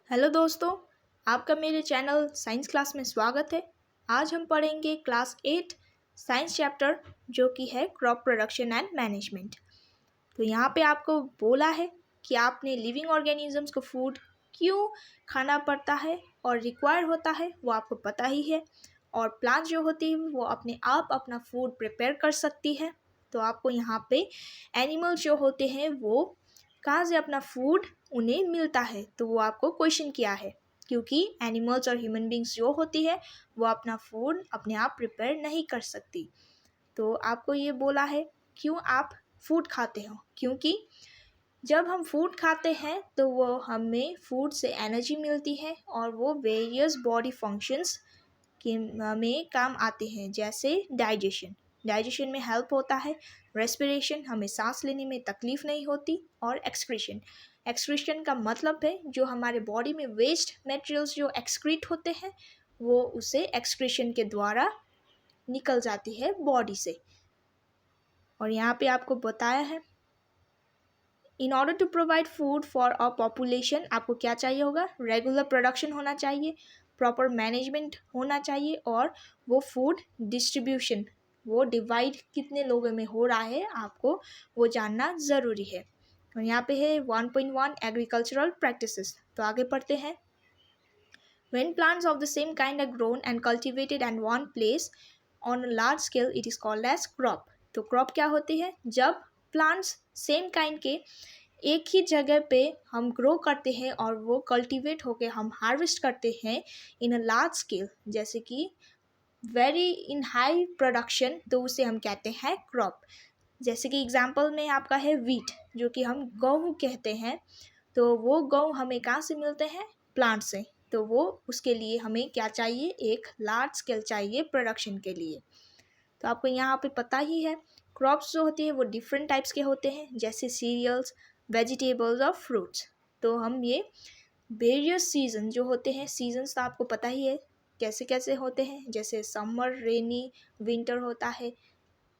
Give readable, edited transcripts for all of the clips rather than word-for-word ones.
Hello दोस्तों, आपका मेरे चैनल साइंस क्लास में स्वागत है। आज हम पढ़ेंगे क्लास 8 साइंस चैप्टर जो कि है क्रॉप प्रोडक्शन एंड मैनेजमेंट। तो यहाँ पे आपको बोला है कि आपने लिविंग ऑर्गेनिजम्स को फूड क्यों खाना पड़ता है और रिक्वायर होता है वो आपको पता ही है। और प्लांट जो होती है वो अपने आप अपना फूड प्रिपेयर कर सकती है। तो आपको यहाँ पे एनिमल्स जो होते हैं वो कहाँ से अपना फूड उन्हें मिलता है, तो वो आपको क्वेश्चन किया है। क्योंकि एनिमल्स और ह्यूमन बींग्स जो होती है वो अपना फूड अपने आप प्रिपेयर नहीं कर सकती। तो आपको ये बोला है क्यों आप फूड खाते हो, क्योंकि जब हम फूड खाते हैं तो वो हमें फूड से एनर्जी मिलती है और वो वेरियस बॉडी फंक्शंस के में काम आते हैं, जैसे डाइजेशन में हेल्प होता है, रेस्पिरेशन हमें सांस लेने में तकलीफ नहीं होती, और एक्सक्रीशन का मतलब है जो हमारे बॉडी में वेस्ट मटेरियल्स जो एक्सक्रीट होते हैं वो उसे एक्सक्रीशन के द्वारा निकल जाती है बॉडी से। और यहाँ पे आपको बताया है in order to provide food for a population आपको क्या चाहिए होगा, रेगुलर प्रोडक्शन होना चाहिए, प्रॉपर मैनेजमेंट होना चाहिए, और वो फूड डिस्ट्रीब्यूशन वो डिवाइड कितने लोगों में हो रहा है आपको वो जानना ज़रूरी है। और यहाँ पे है 1.1 एग्रीकल्चरल प्रैक्टिसेस। तो आगे पढ़ते हैं। When plants of the same kind are grown and cultivated at one place on a large scale, it is called as crop. तो क्रॉप क्या होती है, जब प्लांट्स सेम काइंड के एक ही जगह पे हम ग्रो करते हैं और वो कल्टीवेट होके हम हार्वेस्ट करते हैं इन अ लार्ज स्केल, जैसे कि वेरी इन हाई प्रोडक्शन, तो उसे हम कहते हैं क्रॉप। जैसे कि एग्जांपल में आपका है वीट, जो कि हम गेहूँ कहते हैं। तो वो गेहूँ हमें कहाँ से मिलते हैं, प्लांट से। तो वो उसके लिए हमें क्या चाहिए, एक लार्ज स्केल चाहिए प्रोडक्शन के लिए। तो आपको यहाँ पे पता ही है क्रॉप्स जो होती है वो डिफरेंट टाइप्स के होते हैं, जैसे सीरियल्स, वेजिटेबल्स और फ्रूट्स। तो हम ये वेरियस सीजन जो होते हैं, सीजन्स तो आपको पता ही है कैसे कैसे होते हैं, जैसे समर, रेनी, विंटर होता है,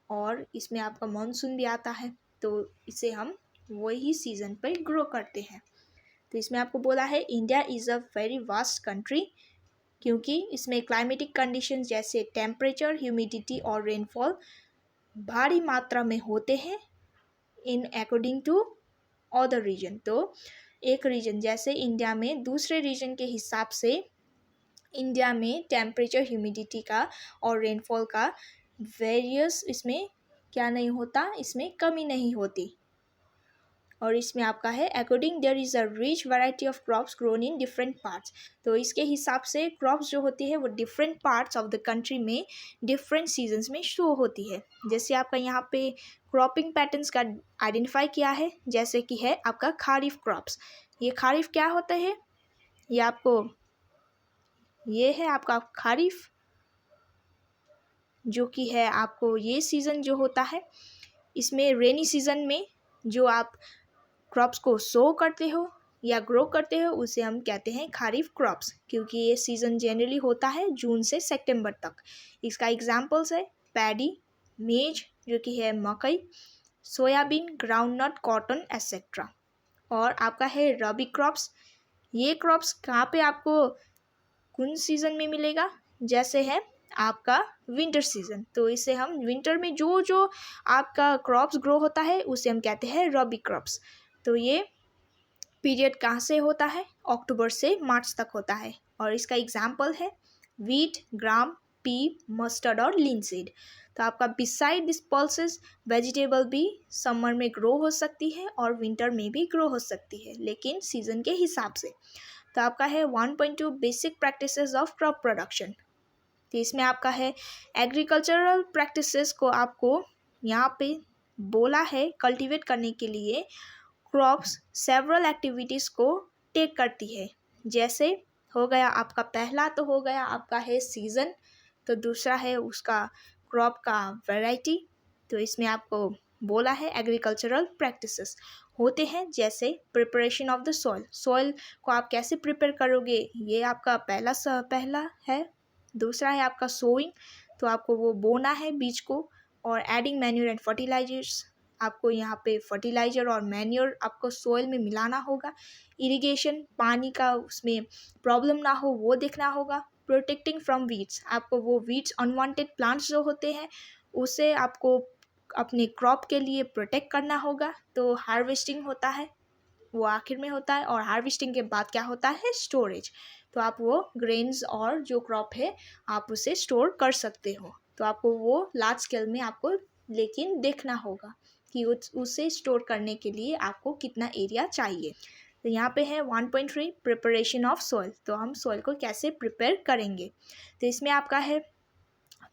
और इसमें आपका मानसून भी आता है। तो इसे हम वही सीज़न पर ग्रो करते हैं। तो इसमें आपको बोला है India is a very vast country, क्योंकि इसमें क्लाइमेटिक कंडीशन जैसे टेम्परेचर, ह्यूमिडिटी और रेनफॉल भारी मात्रा में होते हैं in according to other region. तो एक रीजन जैसे इंडिया में दूसरे रीजन के हिसाब से इंडिया में टेम्परेचर, ह्यूमिडिटी का और रेनफॉल का वेरियस इसमें क्या नहीं होता, इसमें कमी नहीं होती। और इसमें आपका है according there is a rich variety of crops grown in different parts. तो इसके हिसाब से क्रॉप्स जो होती है वो different parts of the country में डिफरेंट सीजन्स में शो होती है। जैसे आपका यहाँ पे क्रॉपिंग पैटर्न्स का आइडेंटिफाई किया है, जैसे कि है आपका खारिफ क्रॉप्स। ये खारिफ क्या होता है, ये आपको ये है आपका खारिफ, जो कि है आपको ये सीज़न जो होता है इसमें रेनी सीज़न में जो आप क्रॉप्स को सो करते हो या ग्रो करते हो उसे हम कहते हैं खारिफ क्रॉप्स, क्योंकि ये सीज़न जनरली होता है जून से सितंबर तक। इसका एग्जांपल्स है पैडी, मेज जो कि है मकई, सोयाबीन, ग्राउंडनट, कॉटन एसेट्रा। और आपका है रबी क्रॉप्स। ये क्रॉप्स कहाँ पे आपको कौन सीज़न में मिलेगा, जैसे है आपका विंटर सीज़न। तो इसे हम विंटर में जो जो आपका क्रॉप्स ग्रो होता है उसे हम कहते हैं रबी क्रॉप्स। तो ये पीरियड कहाँ से होता है, अक्टूबर से मार्च तक होता है। और इसका एग्जाम्पल है वीट, ग्राम, पी, मस्टर्ड और लिनसीड। तो आपका बिसाइड दिस पल्सेस वेजिटेबल भी समर में ग्रो हो सकती है और विंटर में भी ग्रो हो सकती है, लेकिन सीज़न के हिसाब से। तो आपका है 1.2 basic practices of crop production. तो इसमें आपका है एग्रीकल्चरल प्रैक्टिसेस को आपको यहाँ पे बोला है कल्टीवेट करने के लिए क्रॉप्स सेवरल एक्टिविटीज़ को टेक करती है। जैसे हो गया आपका पहला, तो हो गया आपका है सीज़न, तो दूसरा है उसका क्रॉप का वैरायटी। तो इसमें आपको बोला है एग्रीकल्चरल प्रैक्टिसेस होते हैं, जैसे प्रिपरेशन ऑफ द सॉइल को आप कैसे प्रिपेयर करोगे, ये आपका पहला है। दूसरा है आपका सोइंग, तो आपको वो बोना है बीज को, और एडिंग मैन्यूर एंड फर्टिलाइजर्स आपको यहाँ पे फर्टिलाइज़र और मैन्योर आपको सोइल में मिलाना होगा। इरिगेशन, पानी का उसमें प्रॉब्लम ना हो वो देखना होगा। प्रोटेक्टिंग फ्रॉम वीड्स, आपको वो वीड्स अनवांटेड प्लांट्स जो होते हैं उसे आपको अपने क्रॉप के लिए प्रोटेक्ट करना होगा। तो हार्वेस्टिंग होता है वो आखिर में होता है, और हार्वेस्टिंग के बाद क्या होता है, स्टोरेज। तो आप वो ग्रेन्स और जो क्रॉप है आप उसे स्टोर कर सकते हो। तो आपको वो लार्ज स्केल में आपको लेकिन देखना होगा कि उसे स्टोर करने के लिए आपको कितना एरिया चाहिए। तो यहाँ पे है 1.3 प्रिपरेशन ऑफ सॉइल। तो हम सॉइल को कैसे प्रिपेयर करेंगे, तो इसमें आपका है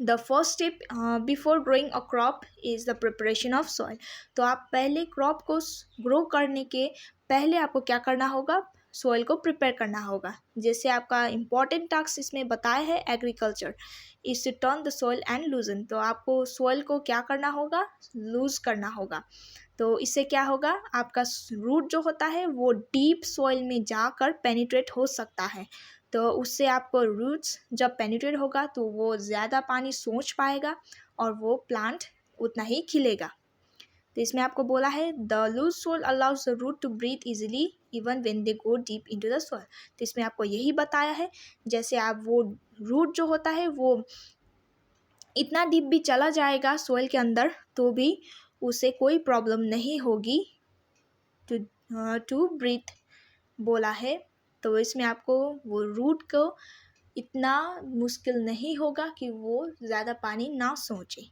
the first step before growing a crop is the preparation of soil. तो आप पहले क्रॉप को ग्रो करने के पहले आपको क्या करना होगा, सॉइल को प्रिपेयर करना होगा। जैसे आपका इम्पॉर्टेंट टास्क इसमें बताया है agriculture is to turn the soil and loosen. तो आपको सॉइल को क्या करना होगा, लूज करना होगा। तो इससे क्या होगा, आपका रूट जो होता है वो डीप सॉइल में जाकर पेनिट्रेट हो सकता है। तो उससे आपको रूट्स जब पेनिट्रेट होगा तो वो ज़्यादा पानी सोच पाएगा और वो प्लांट उतना ही खिलेगा। तो इसमें आपको बोला है the loose soil allows the root to breathe easily even when they go deep into the soil. तो इसमें आपको यही बताया है, जैसे आप वो रूट जो होता है वो इतना डीप भी चला जाएगा सॉइल के अंदर तो भी उसे कोई प्रॉब्लम नहीं होगी टू ब्रीथ बोला है। तो इसमें आपको वो रूट को इतना मुश्किल नहीं होगा कि वो ज़्यादा पानी ना सोचे।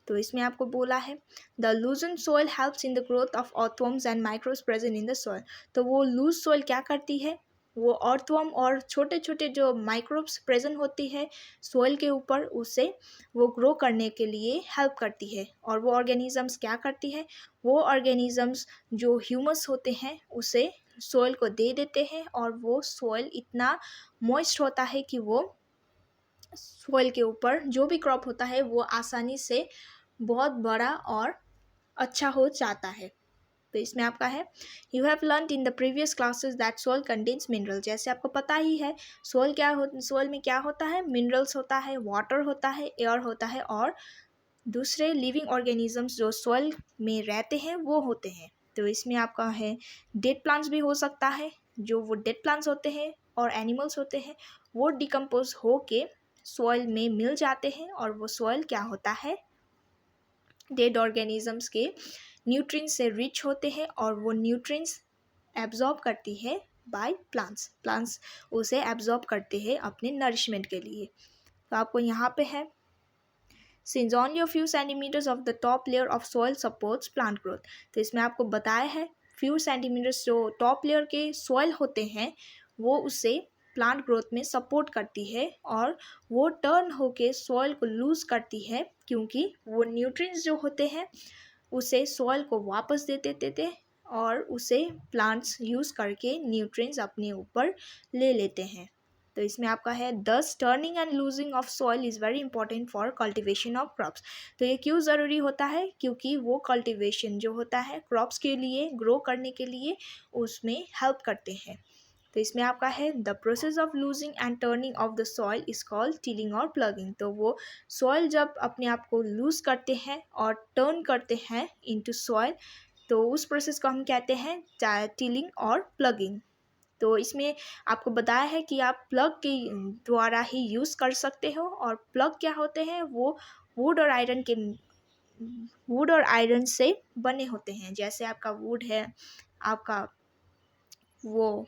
तो इसमें आपको बोला है the लूजन soil helps in the growth of earthworms and microbes present in the soil. तो वो लूज सोइल क्या करती है, वो अर्थवर्म और छोटे छोटे जो माइक्रोब्स प्रेजेंट होती है सोइल के ऊपर उसे वो ग्रो करने के लिए हेल्प करती है। और वो ऑर्गेनिजम्स क्या करती है, वो ऑर्गेनिजम्स जो ह्यूमस होते हैं उसे सोइल को दे देते हैं और वो सोइल इतना मॉइस्ट होता है कि वो सोइल के ऊपर जो भी क्रॉप होता है वो आसानी से बहुत बड़ा और अच्छा हो जाता है। तो इसमें आपका है you have learn in the previous classes that soil contains mineral. जैसे आपको पता ही है सोइल में क्या होता है, मिनरल्स होता है, वाटर होता है, एयर होता है और दूसरे लिविंग ऑर्गेनिजम्स जो सोइल में रहते हैं वो होते हैं। तो इसमें आपका है डेड प्लांट्स भी हो सकता है, जो वो डेड प्लांट्स होते हैं और एनिमल्स होते हैं वो डिकम्पोज हो के सॉइल में मिल जाते हैं और वो सॉइल क्या होता है, डेड ऑर्गेनिजम्स के न्यूट्रिएंट्स से रिच होते हैं और वो न्यूट्रिएंट्स एब्जॉर्ब करती है बाय प्लांट्स उसे एब्जॉर्ब करते हैं अपने नरिशमेंट के लिए। तो आपको यहाँ पे है since only a few centimeters of the top layer of soil supports plant growth। तो इसमें आपको बताया है few centimeters जो टॉप लेयर के सॉइल होते हैं वो उसे प्लांट ग्रोथ में सपोर्ट करती है और वो टर्न होके सॉइल को लूज करती है क्योंकि वो न्यूट्रिएंट्स जो होते हैं उसे सॉइल को वापस दे देते थे और उसे प्लांट्स यूज़ करके न्यूट्रिएंट्स अपने ऊपर ले लेते हैं। तो इसमें आपका है दस turning and losing of soil is very important for cultivation of crops. तो ये क्यों ज़रूरी होता है, क्योंकि वो कल्टिवेशन जो होता है क्रॉप्स के लिए ग्रो करने के लिए उसमें हेल्प करते हैं। तो इसमें आपका है the process of losing and turning of the soil is called tilling और प्लगिंग। तो वो सॉइल जब अपने आप को लूज करते हैं और टर्न करते हैं इनटू सॉइल तो उस प्रोसेस को हम कहते हैं टिलिंग और प्लगिंग। तो इसमें आपको बताया है कि आप प्लग के द्वारा ही यूज़ कर सकते हो और प्लग क्या होते हैं, वो वुड और आयरन से बने होते हैं। जैसे आपका वुड है, आपका वो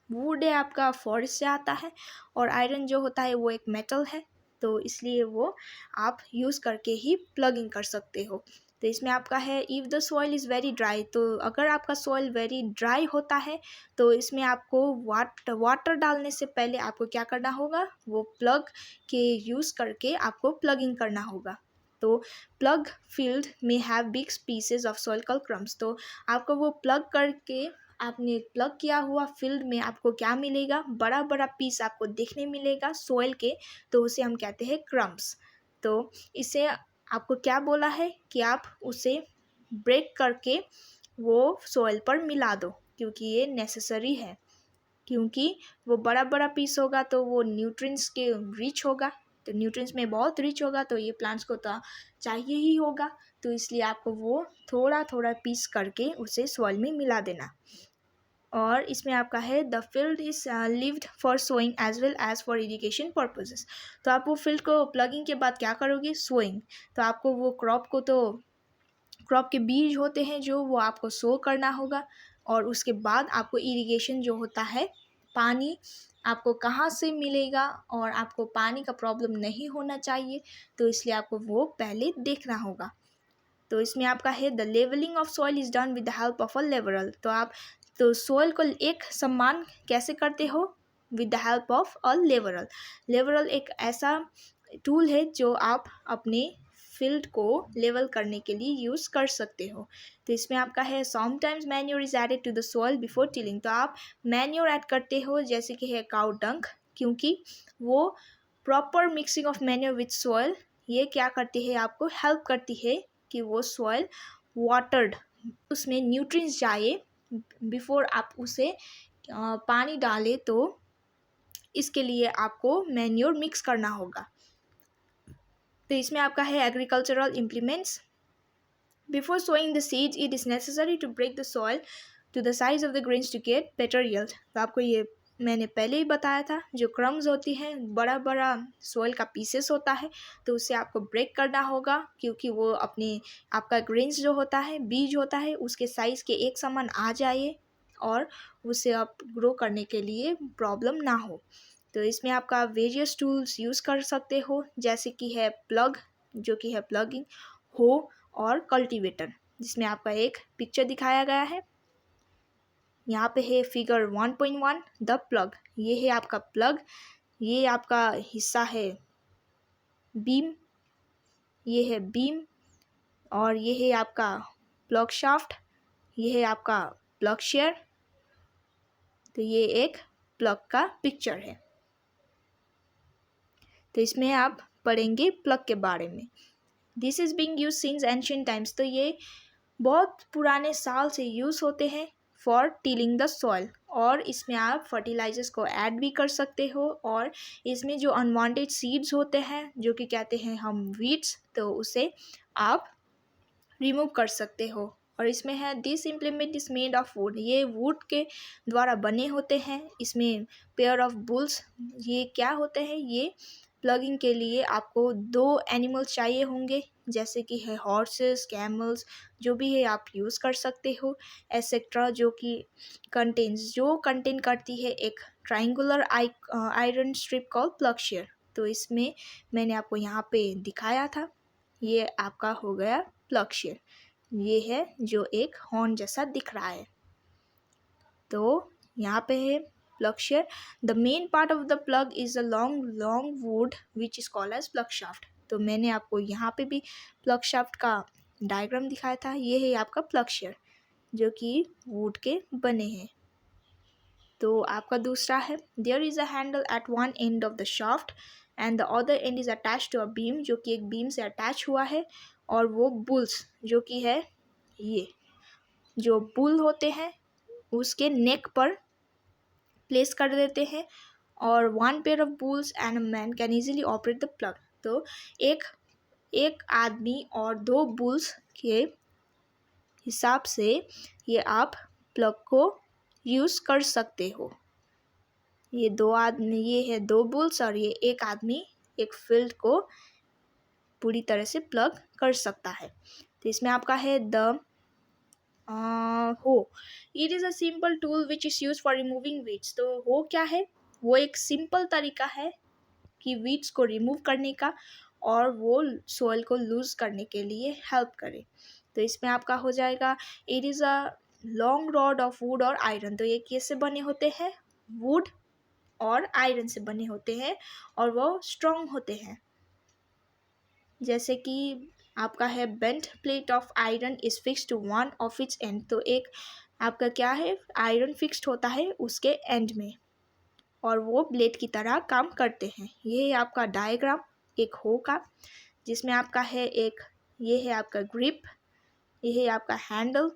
वुड है आपका फॉरेस्ट से आता है और आयरन जो होता है वो एक मेटल है, तो इसलिए वो आप यूज़ करके ही प्लगिंग कर सकते हो। तो इसमें आपका है if the soil is very dry. तो अगर आपका सॉइल वेरी ड्राई होता है तो इसमें आपको वाटर डालने से पहले आपको क्या करना होगा, वो प्लग के यूज़ करके आपको प्लगिंग करना होगा। तो प्लग फील्ड में have big pieces of soil called crumbs. तो आपको वो प्लग करके आपने प्लग किया हुआ फील्ड में आपको क्या मिलेगा, बड़ा बड़ा पीस आपको देखने मिलेगा सॉइल के, तो उसे हम कहते हैं क्रम्स। तो इसे आपको क्या बोला है कि आप उसे ब्रेक करके वो सॉइल पर मिला दो क्योंकि ये नेसेसरी है, क्योंकि वो बड़ा बड़ा पीस होगा तो वो न्यूट्रिएंट्स के रिच होगा, तो न्यूट्रिएंट्स में बहुत रिच होगा तो ये प्लांट्स को तो चाहिए ही होगा। तो इसलिए आपको वो थोड़ा थोड़ा पीस करके उसे सॉइल में मिला देना। और इसमें आपका है the field is levelled for sowing as well as for irrigation purposes. तो आप वो फील्ड को प्लगिंग के बाद क्या करोगे, सोइंग। तो आपको वो क्रॉप के बीज होते हैं जो वो आपको सो करना होगा, और उसके बाद आपको इरिगेशन जो होता है, पानी आपको कहाँ से मिलेगा और आपको पानी का प्रॉब्लम नहीं होना चाहिए, तो इसलिए आपको वो पहले देखना होगा। तो इसमें आपका है the levelling of soil is done with the help of a leveller. तो सॉइल को एक समान कैसे करते हो, with the help of a leveller. Leveller एक ऐसा टूल है जो आप अपने फील्ड को लेवल करने के लिए यूज़ कर सकते हो। तो इसमें आपका है sometimes manure is added to the soil before tilling. तो आप मैन्योर ऐड करते हो जैसे कि है काउ डंक, क्योंकि वो proper mixing of manure with soil ये क्या करती है, आपको हेल्प करती है कि वो सॉइल वाटर्ड, उसमें न्यूट्रिएंट्स जाए बिफोर आप उसे पानी डालें। तो इसके लिए आपको मैन्योर मिक्स करना होगा। तो इसमें आपका है agricultural implements. Before sowing the seeds it is necessary to break the soil to the size of the grains to get better yield. तो आपको ये मैंने पहले ही बताया था, जो क्रम्स होती हैं, बड़ा बड़ा सॉइल का पीसेस होता है, तो उसे आपको ब्रेक करना होगा, क्योंकि वो अपने आपका ग्रेन्स जो होता है, बीज होता है, उसके साइज़ के एक समान आ जाए और उसे आप ग्रो करने के लिए प्रॉब्लम ना हो। तो इसमें आपका वेरियस टूल्स यूज़ कर सकते हो, जैसे कि है प्लग, जो कि है प्लगिंग, हो और कल्टीवेटर, जिसमें आपका एक पिक्चर दिखाया गया है। यहाँ पे है फिगर 1.1 द प्लग। ये है आपका प्लग, ये आपका हिस्सा है बीम, ये है बीम, और ये है आपका प्लग शाफ्ट, ये है आपका प्लग शेयर। तो ये एक प्लग का पिक्चर है। तो इसमें आप पढ़ेंगे प्लग के बारे में। This is being use since ancient times. तो ये बहुत पुराने साल से यूज़ होते हैं फॉर टिलिंग द सॉइल, और इसमें आप फर्टिलाइजर्स को ऐड भी कर सकते हो, और इसमें जो अनवांटेड सीड्स होते हैं, जो कि कहते हैं हम वीड्स, तो उसे आप रिमूव कर सकते हो। और इसमें है this implement is made of would. ये वुड के द्वारा बने होते हैं। इसमें पेयर ऑफ बुल्स, ये क्या होते हैं, ये प्लगिंग के लिए आपको 2 एनिमल्स चाहिए होंगे, जैसे कि है हॉर्सेस, कैमल्स, जो भी है आप यूज़ कर सकते हो, एसेट्रा, जो कि कंटेन करती है एक triangular iron strip called plug share. तो इसमें मैंने आपको यहाँ पे दिखाया था, ये आपका हो गया प्लग शेयर। ये है जो एक हॉर्न जैसा दिख रहा है। तो यहाँ पे है plug shear. The main part of the plug is a long wood which is called as plug shaft. तो मैंने आपको यहाँ पे भी plug shaft का डायग्राम दिखाया था। ये है आपका plug shear जो कि वुड के बने हैं। तो आपका दूसरा है there is a handle at one end of the shaft and the other end is attached to a beam, जो कि एक बीम से अटैच हुआ है, और वो बुल्स, जो कि है ये जो बुल होते हैं उसके नेक पर प्लेस कर देते हैं, और 1 pair of bulls and a man can easily operate the plug. तो एक आदमी और 2 बुल्स के हिसाब से ये आप प्लग को यूज़ कर सकते हो। ये 2 आदमी, ये है 2 बुल्स, और ये एक आदमी एक फील्ड को पूरी तरह से प्लग कर सकता है। तो इसमें आपका है द हो। It is a simple tool which is use for removing weeds. तो हो क्या है, वो एक सिंपल तरीका है कि वीड्स को रिमूव करने का, और वो सॉइल को लूज़ करने के लिए हेल्प करे। तो इसमें आपका हो जाएगा it is a long rod of would और आयरन। तो ये कैसे बने होते हैं, वुड और आयरन से बने होते हैं, और वो स्ट्रॉन्ग होते हैं। जैसे कि आपका है bent plate of iron is fix to one of its end. तो एक आपका क्या है, आयरन फिक्स्ड होता है उसके एंड में, और वो ब्लेड की तरह काम करते हैं। ये है आपका डायग्राम एक हो का, जिसमें आपका है एक, ये है आपका ग्रिप, ये है आपका हैंडल,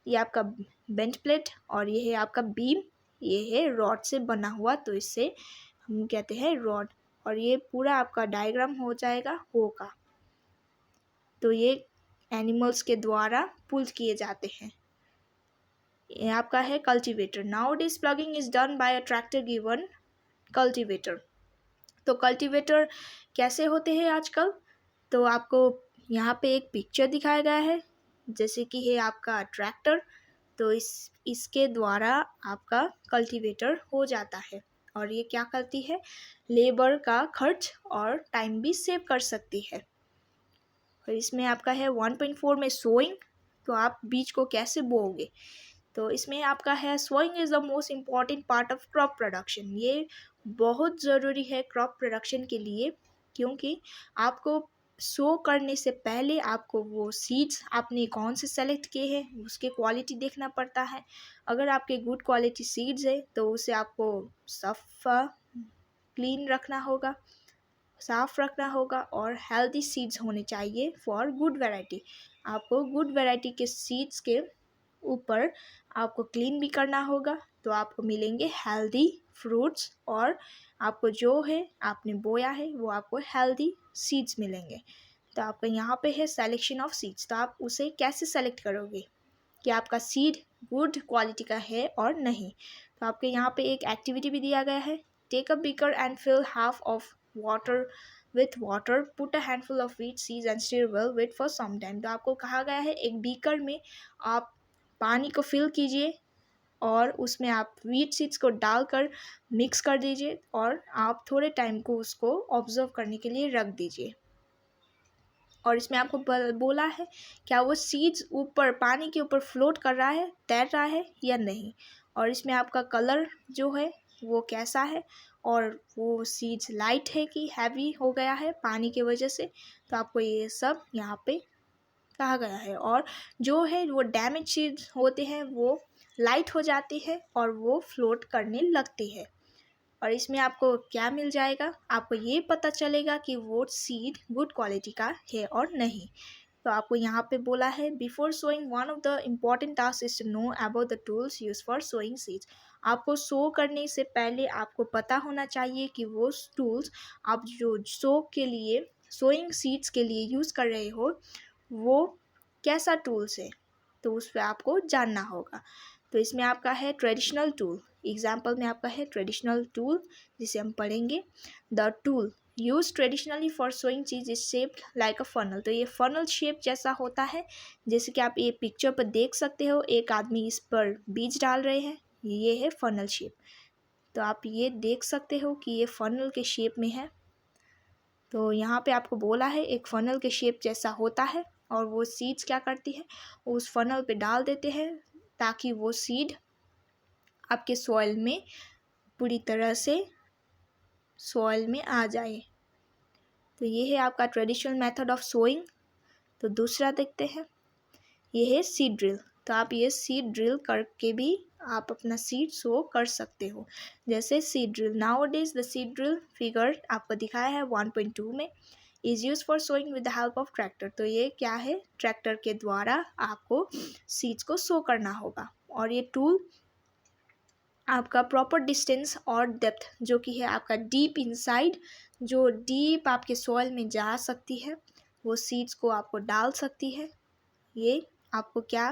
ये आपका बेंट प्लेट, और ये है आपका बीम, ये है रॉड से बना हुआ, तो इससे हम कहते हैं रॉड। और ये पूरा आपका डायग्राम हो जाएगा हो का। तो ये एनिमल्स के द्वारा पुल किए जाते हैं। ये आपका है cultivator. Now this ploughing is done by a tractor given cultivator. तो कल्टीवेटर कैसे होते हैं आजकल, तो आपको यहाँ पे एक पिक्चर दिखाया गया है, जैसे कि है आपका ट्रैक्टर। तो इसके द्वारा आपका कल्टीवेटर हो जाता है, और ये क्या करती है, लेबर का खर्च और टाइम भी सेव कर सकती है। और इसमें आपका है 1.4 में सोइंग। तो आप बीज को कैसे बोओगे, तो इसमें आपका है sowing is the most important part of crop production. ये बहुत ज़रूरी है क्रॉप प्रोडक्शन के लिए, क्योंकि आपको सो करने से पहले आपको वो सीड्स आपने कौन से सेलेक्ट किए हैं उसके क्वालिटी देखना पड़ता है। अगर आपके गुड क्वालिटी सीड्स है तो उसे आपको सफ़ा क्लीन रखना होगा, साफ़ रखना होगा, और हेल्दी सीड्स होने चाहिए फॉर गुड वैरायटी। आपको गुड वैरायटी के सीड्स के ऊपर आपको क्लीन भी करना होगा, तो आपको मिलेंगे हेल्दी फ्रूट्स, और आपको जो है आपने बोया है वो आपको हेल्दी सीड्स मिलेंगे। तो आपका यहाँ पे है सेलेक्शन ऑफ सीड्स। तो आप उसे कैसे सेलेक्ट करोगे कि आपका सीड गुड क्वालिटी का है और नहीं। तो आपके यहाँ पे एक एक्टिविटी भी दिया गया है, take a beaker and fill half of water with water, put a handful of wheat seeds and stir well, wait for some time. तो आपको कहा गया है एक बीकर में आप पानी को फिल कीजिए और उसमें आप व्हीट सीड्स को डालकर मिक्स कर दीजिए, और आप थोड़े टाइम को उसको ऑब्जर्व करने के लिए रख दीजिए। और इसमें आपको बोला है क्या वो सीड्स ऊपर पानी के ऊपर फ्लोट कर रहा है, तैर रहा है या नहीं, और इसमें आपका कलर जो है वो कैसा है, और वो सीड्स लाइट है कि हैवी हो गया है पानी की वजह से। तो आपको ये सब यहाँ पे कहा गया है। और जो है वो डैमेज सीड्स होते हैं वो लाइट हो जाती है और वो फ्लोट करने लगती है। और इसमें आपको क्या मिल जाएगा, आपको ये पता चलेगा कि वो सीड गुड क्वालिटी का है और नहीं। तो आपको यहाँ पे बोला है before sowing one of the important task is to know about the tools use for sowing seeds. आपको सो करने से पहले आपको पता होना चाहिए कि वो टूल्स आप जो सो के लिए सोइंग सीड्स के लिए यूज़ कर रहे हो वो कैसा टूल्स है, तो उस पर आपको जानना होगा। तो इसमें आपका है ट्रेडिशनल टूल। एग्जाम्पल में आपका है ट्रेडिशनल टूल, जिसे हम पढ़ेंगे। The tool use traditionally for sowing चीज is shaped like a funnel. तो ये फनल शेप जैसा होता है, जैसे कि आप ये पिक्चर पर देख सकते हो, एक आदमी इस पर बीज डाल रहे हैं, ये है फनल शेप। तो आप ये देख सकते हो कि ये फनल के शेप में है। तो यहाँ पे आपको बोला है एक फनल के शेप जैसा होता है, और वो सीड्स क्या करती है, उस फनल पे डाल देते हैं ताकि वो सीड आपके सॉइल में पूरी तरह से सॉइल में आ जाए। तो ये है आपका ट्रेडिशनल मेथड ऑफ सोइंग। तो दूसरा देखते हैं, ये है सीड ड्रिल। तो आप ये सीड ड्रिल करके भी आप अपना सीड सो कर सकते हो। जैसे seed drill, nowadays the seed drill figure आपको दिखाया है 1.2 में, is use for sowing with the help of tractor. तो ये क्या है, ट्रैक्टर के द्वारा आपको सीड्स को सो करना होगा। और ये टूल आपका प्रॉपर डिस्टेंस और डेप्थ जो कि है आपका डीप इनसाइड, जो डीप आपके सॉइल में जा सकती है, वो सीड्स को आपको डाल सकती है। ये आपको क्या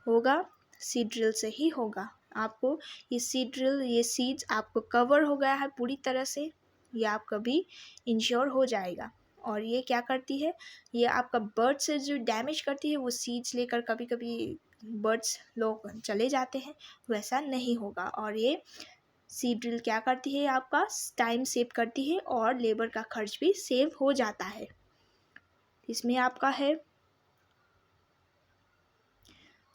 होगा, सीड ड्रिल से ही होगा। आपको ये सीड ड्रिल, ये सीड्स आपको कवर हो गया है पूरी तरह से, ये आपका भी इंश्योर हो जाएगा। और ये क्या करती है, ये आपका बर्ड से जो डैमेज करती है, वो सीड्स लेकर कभी कभी बर्ड्स लोग चले जाते हैं, वैसा नहीं होगा। और ये सीड ड्रिल क्या करती है, आपका टाइम सेव करती है और लेबर का खर्च भी सेव हो जाता है। इसमें आपका है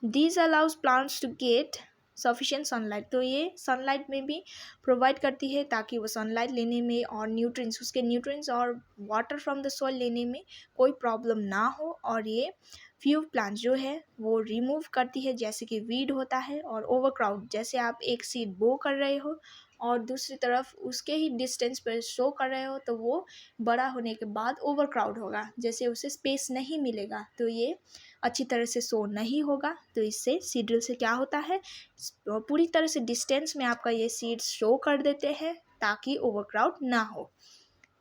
this allows plants to get sufficient sunlight. तो ये सनलाइट में भी प्रोवाइड करती है ताकि वो सनलाइट लेने में और न्यूट्रिएंट्स, उसके न्यूट्रिएंट्स और वाटर फ्रॉम द सॉइल लेने में कोई प्रॉब्लम ना हो। और ये फ्यू प्लांट्स जो है वो रिमूव करती है, जैसे कि वीड होता है और ओवरक्राउड। जैसे आप एक सीड बो कर रहे हो और दूसरी तरफ उसके ही डिस्टेंस पर शो कर रहे हो, तो वो बड़ा होने के बाद ओवरक्राउड होगा, जैसे उसे स्पेस नहीं मिलेगा, तो ये अच्छी तरह से शो नहीं होगा। तो इससे सीड ड्रिल से क्या होता है, पूरी तरह से डिस्टेंस में आपका ये सीड्स शो कर देते हैं ताकि ओवरक्राउड ना हो।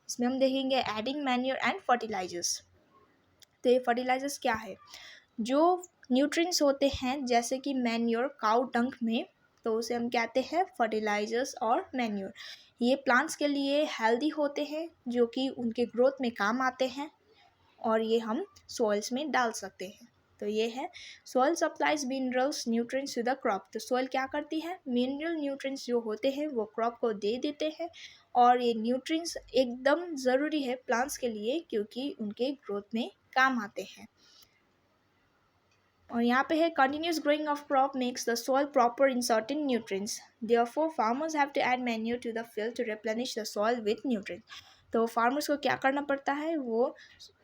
इसमें हम देखेंगे एडिंग मैन्योर एंड फर्टिलाइजर्स। तो ये फर्टिलाइजर्स क्या है? जो न्यूट्रिएंट्स होते हैं जैसे कि मैन्योर काउ डंग में, तो उसे हम कहते हैं फर्टिलाइजर्स और मैन्योर। ये प्लांट्स के लिए हेल्दी होते हैं जो कि उनके ग्रोथ में काम आते हैं और ये हम सॉइल्स में डाल सकते हैं। तो ये है soil supplies minerals nutrients to the crop. तो सॉइल क्या करती है? मिनरल न्यूट्रिएंट्स जो होते हैं वो क्रॉप को दे देते हैं और ये न्यूट्रिएंट्स एकदम ज़रूरी है प्लांट्स के लिए क्योंकि उनके ग्रोथ में काम आते हैं। और यहाँ पे है continuous growing of crop makes the soil proper in certain nutrients, therefore farmers have to add manure to the field to replenish the soil with nutrients. तो फार्मर्स को क्या करना पड़ता है? वो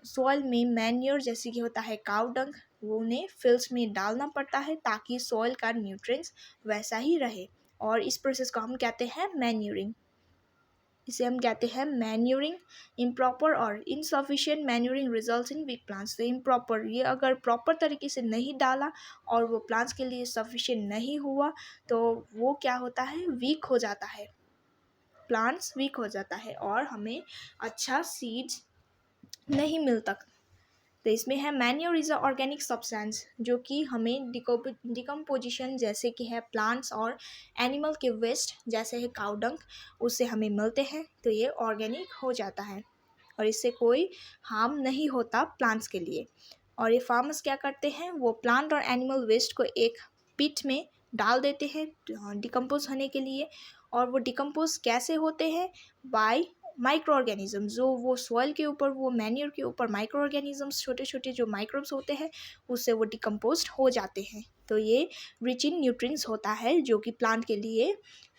सॉइल में मैन्योर जैसे कि होता है काउ डंग, वो उन्हें फील्ड्स में डालना पड़ता है ताकि सॉइल का न्यूट्रिएंट्स वैसा ही रहे। और इस प्रोसेस को हम कहते हैं मैन्योरिंग। इसे हम कहते हैं मैन्योरिंग। इम्प्रॉपर और insufficient manuring results in weak plants. तो इम्प्रॉपर, ये अगर प्रॉपर तरीके से नहीं डाला और वो प्लांट्स के लिए सफिशिएंट नहीं हुआ तो वो क्या होता है? वीक हो जाता है, प्लांट्स वीक हो जाता है और हमें अच्छा सीड्स नहीं मिलता। तो इसमें है manure is a organic substance जो कि हमें डिकम्पोजिशन जैसे कि है प्लांट्स और एनिमल के वेस्ट जैसे है काउ डंग, उससे हमें मिलते हैं तो ये ऑर्गेनिक हो जाता है और इससे कोई हार्म नहीं होता प्लांट्स के लिए। और ये फार्मर्स क्या करते हैं? वो प्लांट और एनिमल वेस्ट को एक पिट में डाल देते हैं डिकम्पोज होने के लिए। और वो डिकम्पोज कैसे होते हैं? Bye micro organism. जो वो सॉइल के ऊपर, वो मैन्योर के ऊपर माइक्रो ऑर्गेनिजम्स, छोटे छोटे जो माइक्रोब्स होते हैं, उससे वो डिकम्पोज हो जाते हैं। तो ये रिच इन न्यूट्रिएंट्स होता है जो कि प्लांट के लिए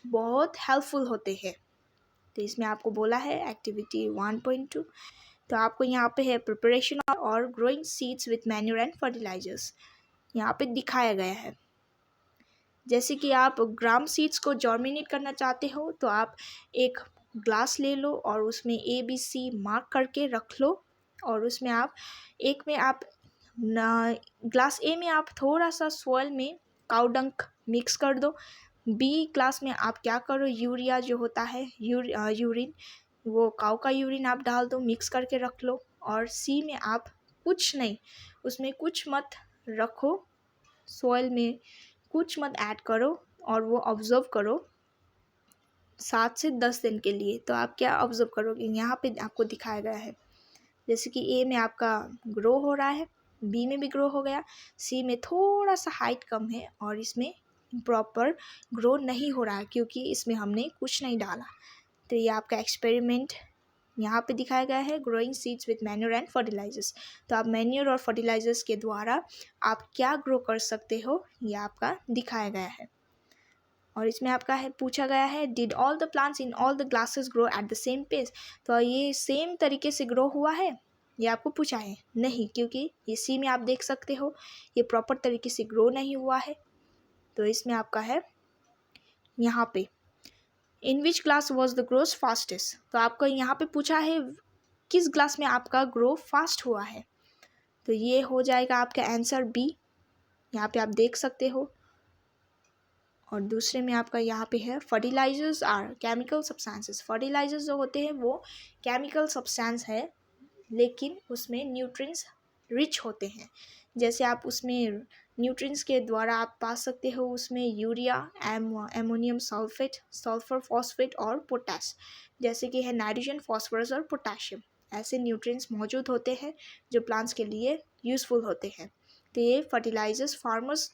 बहुत हेल्पफुल होते हैं। तो इसमें आपको बोला है एक्टिविटी 1.2। तो आपको यहाँ पे है प्रिपरेशन और growing seeds with manure and fertilizers, यहाँ पे दिखाया गया है। जैसे कि आप ग्राम सीड्स को जर्मिनेट करना चाहते हो तो आप एक ग्लास ले लो और उसमें ABC मार्क करके रख लो और उसमें आप एक में आप ग्लास A में आप थोड़ा सा सॉइल में काउ डंग मिक्स कर दो। B ग्लास में आप क्या करो? यूरिया जो होता है यूरिन, वो काउ का यूरिन आप डाल दो, मिक्स करके रख लो। और C में आप कुछ नहीं, उसमें कुछ मत रखो, सॉइल में कुछ मत ऐड करो और वो ऑब्जर्व करो 7 से 10 दिन के लिए। तो आप क्या ऑब्जर्व करोगे? यहाँ पे आपको दिखाया गया है जैसे कि A में आपका ग्रो हो रहा है, B में भी ग्रो हो गया, C में थोड़ा सा हाइट कम है और इसमें प्रॉपर ग्रो नहीं हो रहा है क्योंकि इसमें हमने कुछ नहीं डाला। तो ये आपका एक्सपेरिमेंट यहाँ पे दिखाया गया है, growing seeds with manure and fertilizers. तो आप मैन्योर और फर्टिलाइजर्स के द्वारा आप क्या ग्रो कर सकते हो, ये आपका दिखाया गया है। और इसमें आपका है पूछा गया है did all the plants in all the glasses grow at the same pace. तो ये सेम तरीके से ग्रो हुआ है, ये आपको पूछा है? नहीं, क्योंकि ये C में आप देख सकते हो ये प्रॉपर तरीके से ग्रो नहीं हुआ है। तो इसमें आपका है यहाँ पे in which glass was the growth fastest. तो आपको यहाँ पे पूछा है किस ग्लास में आपका ग्रो फास्ट हुआ है। तो ये हो जाएगा आपका आंसर B, यहाँ पे आप देख सकते हो। और दूसरे में आपका यहाँ पे है fertilizers are chemical substances. Fertilizers जो होते हैं वो केमिकल सब्सटेंस है लेकिन उसमें न्यूट्रिएंट्स रिच होते हैं। जैसे आप उसमें न्यूट्रिएंट्स के द्वारा आप पा सकते हो उसमें urea, ammonium sulphate, sulphur phosphate और पोटास, जैसे कि है नाइट्रोजन, फॉस्फोरस और पोटाशियम। ऐसे न्यूट्रिएंट्स मौजूद होते हैं जो प्लांट्स के लिए यूज़फुल होते हैं। तो ये फर्टिलाइजर्स फार्मर्स